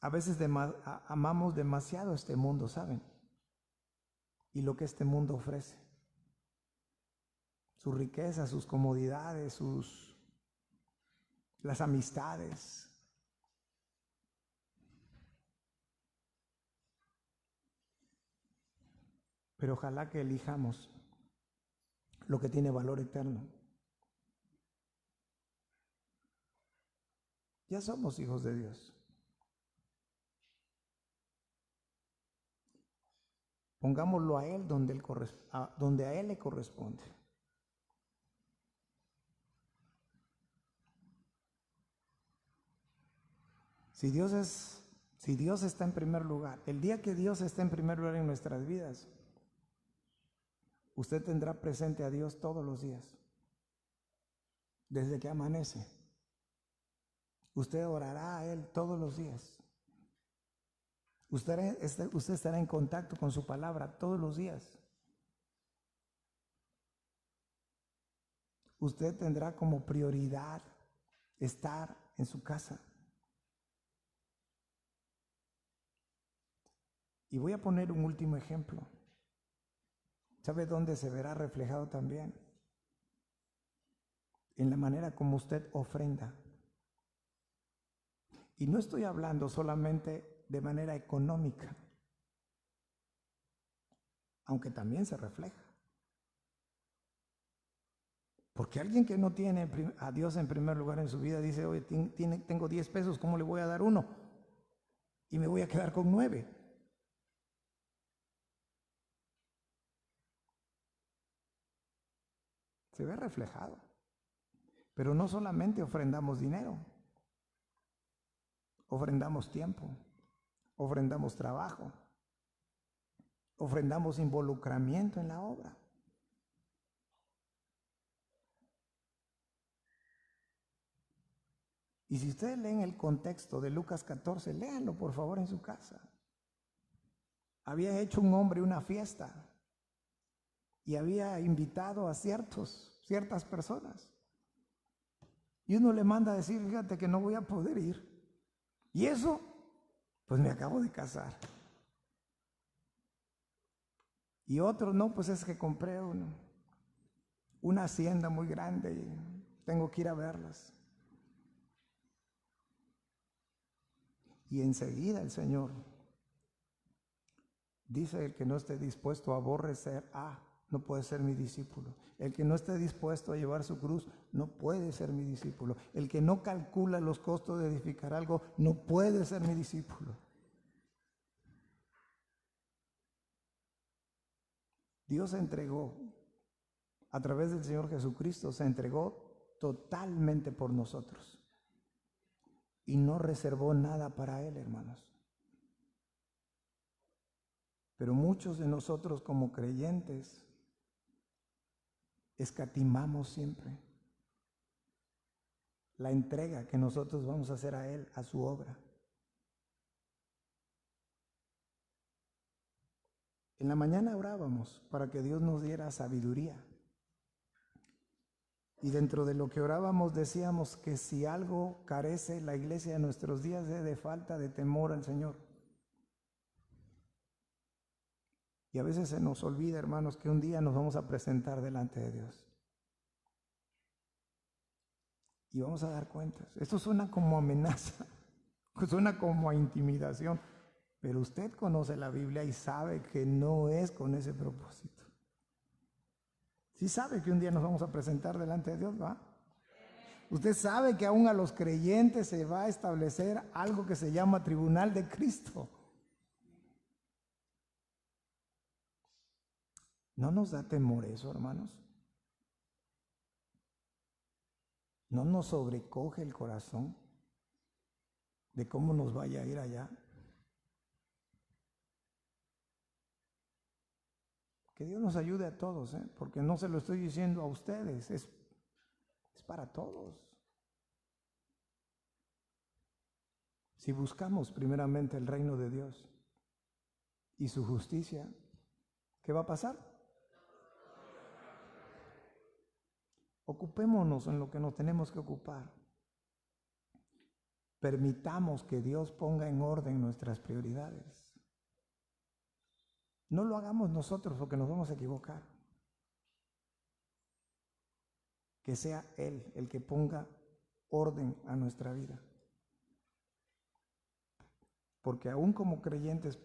A veces amamos demasiado este mundo, ¿saben? Y lo que este mundo ofrece. Sus riquezas, sus comodidades, las amistades. Pero ojalá que elijamos lo que tiene valor eterno. Ya somos hijos de Dios. Pongámoslo a Él donde a Él le corresponde. Si Dios está en primer lugar, el día que Dios está en primer lugar en nuestras vidas, usted tendrá presente a Dios todos los días, desde que amanece. Usted orará a Él todos los días. Usted estará en contacto con su palabra todos los días. Usted tendrá como prioridad estar en su casa. Y voy a poner un último ejemplo. ¿Sabe dónde se verá reflejado también? En la manera como usted ofrenda. Y no estoy hablando solamente de manera económica, aunque también se refleja. Porque alguien que no tiene a Dios en primer lugar en su vida dice, oye, tengo 10 pesos, ¿cómo le voy a dar 1? Y me voy a quedar con 9. Se ve reflejado. Pero no solamente ofrendamos dinero, ofrendamos tiempo, ofrendamos trabajo, ofrendamos involucramiento en la obra. Y si ustedes leen el contexto de Lucas 14, léanlo por favor en su casa. Había hecho un hombre una fiesta y había invitado a ciertas personas. Y uno le manda a decir, fíjate que no voy a poder ir. Y eso, pues me acabo de casar. Y otro, no, pues es que compré una hacienda muy grande y tengo que ir a verlas. Y enseguida el Señor dice, el que no esté dispuesto a aborrecer, no puede ser mi discípulo. El que no esté dispuesto a llevar su cruz, no puede ser mi discípulo. El que no calcula los costos de edificar algo, no puede ser mi discípulo. Dios se entregó, a través del Señor Jesucristo, se entregó totalmente por nosotros. Y no reservó nada para Él, hermanos. Pero muchos de nosotros como creyentes escatimamos siempre. la entrega que nosotros vamos a hacer a Él, a su obra. En la mañana orábamos para que Dios nos diera sabiduría. Y dentro de lo que orábamos decíamos que si algo carece la iglesia de nuestros días es de falta de temor al Señor. Y a veces se nos olvida, hermanos, que un día nos vamos a presentar delante de Dios. Y vamos a dar cuentas. Esto suena como amenaza, suena como a intimidación, pero usted conoce la Biblia y sabe que no es con ese propósito. Sí sabe que un día nos vamos a presentar delante de Dios, ¿va? Usted sabe que aún a los creyentes se va a establecer algo que se llama tribunal de Cristo. ¿No nos da temor eso, hermanos? ¿No nos sobrecoge el corazón de cómo nos vaya a ir allá? Que Dios nos ayude a todos, porque no se lo estoy diciendo a ustedes, es para todos. Si buscamos primeramente el reino de Dios y su justicia, ¿qué va a pasar? Ocupémonos en lo que nos tenemos que ocupar. Permitamos que Dios ponga en orden nuestras prioridades. No lo hagamos nosotros porque nos vamos a equivocar. Que sea Él el que ponga orden a nuestra vida. Porque aún como creyentes,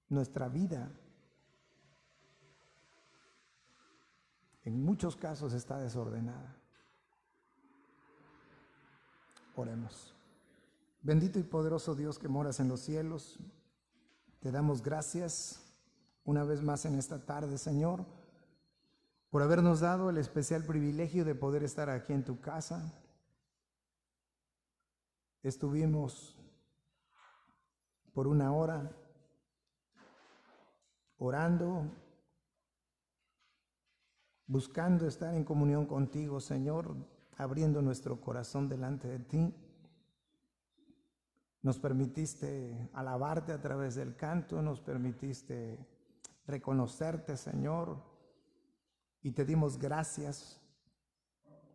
nuestra vida en muchos casos está desordenada. Oremos. Bendito y poderoso Dios que moras en los cielos, te damos gracias una vez más en esta tarde, Señor, por habernos dado el especial privilegio de poder estar aquí en tu casa. Estuvimos por una hora orando, buscando estar en comunión contigo, Señor, abriendo nuestro corazón delante de ti. Nos permitiste alabarte a través del canto, nos permitiste reconocerte, Señor, y te dimos gracias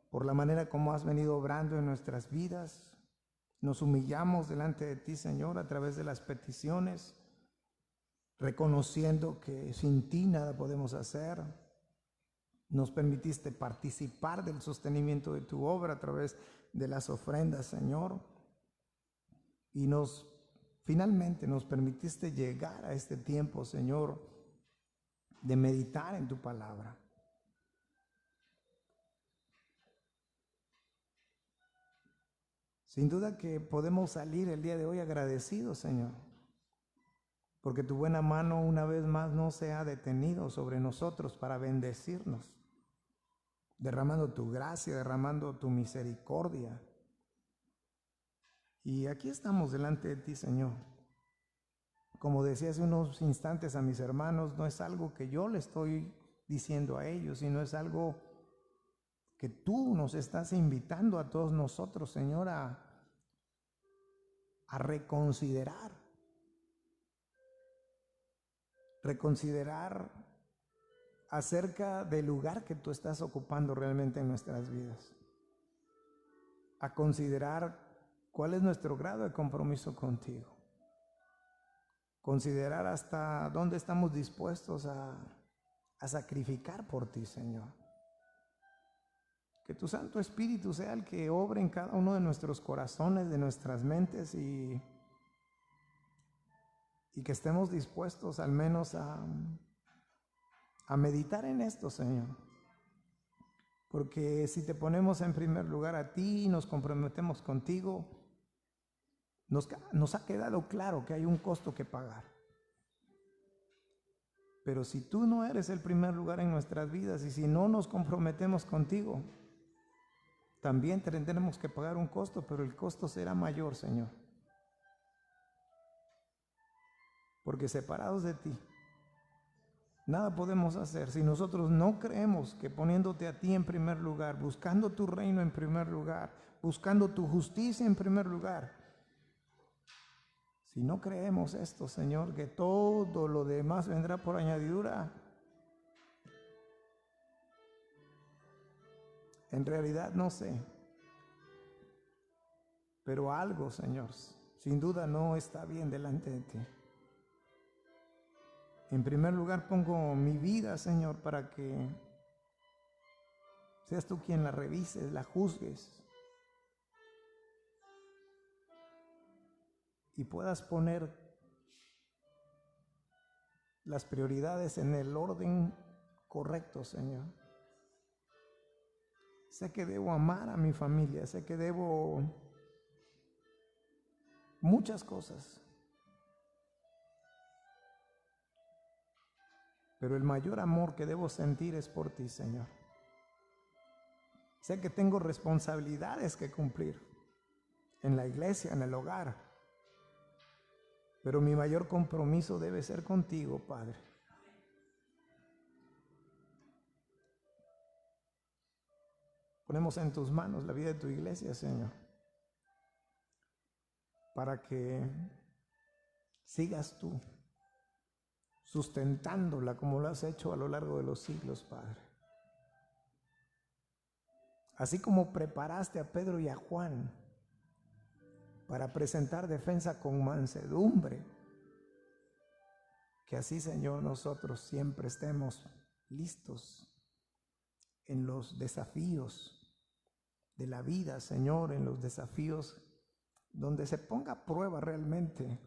por la manera como has venido obrando en nuestras vidas. Nos humillamos delante de ti, Señor, a través de las peticiones, reconociendo que sin ti nada podemos hacer. Nos permitiste participar del sostenimiento de tu obra a través de las ofrendas, Señor. Y finalmente nos permitiste llegar a este tiempo, Señor, de meditar en tu palabra. Sin duda que podemos salir el día de hoy agradecidos, Señor, porque tu buena mano una vez más no se ha detenido sobre nosotros para bendecirnos, derramando tu gracia, derramando tu misericordia. Y aquí estamos delante de ti, Señor. Como decía hace unos instantes a mis hermanos, no es algo que yo le estoy diciendo a ellos, sino es algo que tú nos estás invitando a todos nosotros, Señor, a reconsiderar acerca del lugar que tú estás ocupando realmente en nuestras vidas, a considerar cuál es nuestro grado de compromiso contigo, considerar hasta dónde estamos dispuestos a sacrificar por ti, Señor. Que tu Santo Espíritu sea el que obre en cada uno de nuestros corazones, de nuestras mentes, y que estemos dispuestos al menos a meditar en esto, Señor. Porque si te ponemos en primer lugar a ti y nos comprometemos contigo, nos ha quedado claro que hay un costo que pagar. Pero si tú no eres el primer lugar en nuestras vidas y si no nos comprometemos contigo, también tendremos que pagar un costo, pero el costo será mayor, Señor. Porque separados de ti, Nada podemos hacer si nosotros no creemos que poniéndote a ti en primer lugar, buscando tu reino en primer lugar, buscando tu justicia en primer lugar, si no creemos esto, Señor, que todo lo demás vendrá por añadidura, en realidad no sé, pero algo, Señor, sin duda no está bien delante de ti. En primer lugar pongo mi vida, Señor, para que seas tú quien la revises, la juzgues y puedas poner las prioridades en el orden correcto, Señor. Sé que debo amar a mi familia, sé que debo muchas cosas, pero el mayor amor que debo sentir es por ti, Señor. Sé que tengo responsabilidades que cumplir en la iglesia, en el hogar, pero mi mayor compromiso debe ser contigo, Padre. Ponemos en tus manos la vida de tu iglesia, Señor, para que sigas tú sustentándola como lo has hecho a lo largo de los siglos, Padre. Así como preparaste a Pedro y a Juan para presentar defensa con mansedumbre, que así, Señor, nosotros siempre estemos listos en los desafíos de la vida, Señor, en los desafíos donde se ponga a prueba realmente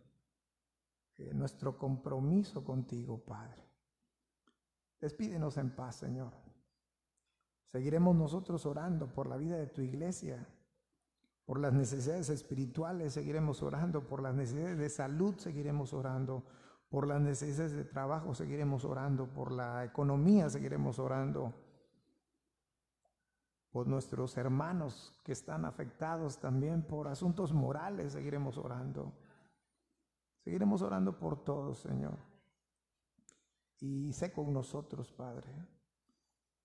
nuestro compromiso contigo, Padre. Despídenos en paz, Señor. Seguiremos nosotros orando por la vida de tu iglesia, por las necesidades espirituales, seguiremos orando, por las necesidades de salud, seguiremos orando, por las necesidades de trabajo, seguiremos orando, por la economía, seguiremos orando, por nuestros hermanos que están afectados también por asuntos morales, seguiremos orando. Seguiremos orando por todos, Señor. Y sé con nosotros, Padre.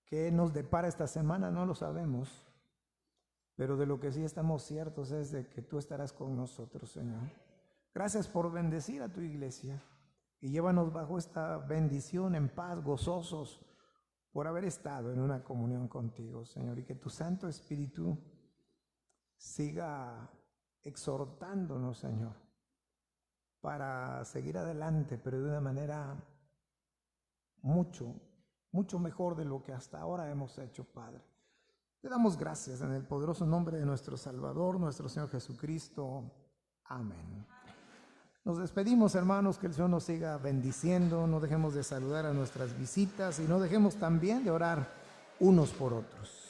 ¿Qué nos depara esta semana? No lo sabemos. Pero de lo que sí estamos ciertos es de que tú estarás con nosotros, Señor. Gracias por bendecir a tu iglesia. Y llévanos bajo esta bendición en paz, gozosos, por haber estado en una comunión contigo, Señor. Y que tu Santo Espíritu siga exhortándonos, Señor, para seguir adelante, pero de una manera mucho mejor de lo que hasta ahora hemos hecho, Padre. Te damos gracias en el poderoso nombre de nuestro Salvador, nuestro Señor Jesucristo. Amén. Nos despedimos, hermanos, que el Señor nos siga bendiciendo, no dejemos de saludar a nuestras visitas y no dejemos también de orar unos por otros.